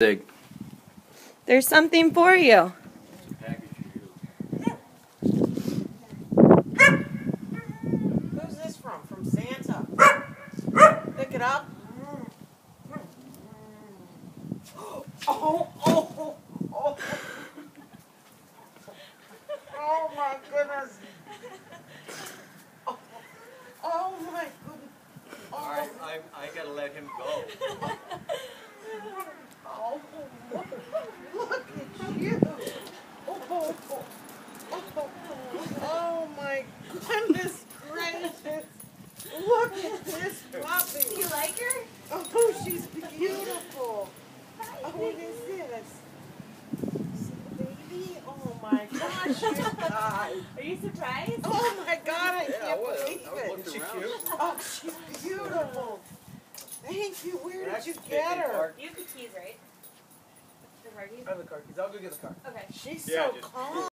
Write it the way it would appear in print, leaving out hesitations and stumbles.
Dig. There's something for you. Who's this from? From Santa. Pick it up. Oh my goodness. Oh my goodness. I gotta let him go. Oh, look at you. Oh my goodness gracious. Look at this puppy. Do you like her? Oh, she's beautiful. Oh, what is this? Baby? Oh my gosh, you guys. Are you surprised? Oh my god, I can't was. believe I was it. looking around. Oh, she's beautiful. Thank you. Where did you That's get her? You have the keys, right? The car keys? I have the car keys. I'll go get the car. Okay. She's Yeah, so just- calm.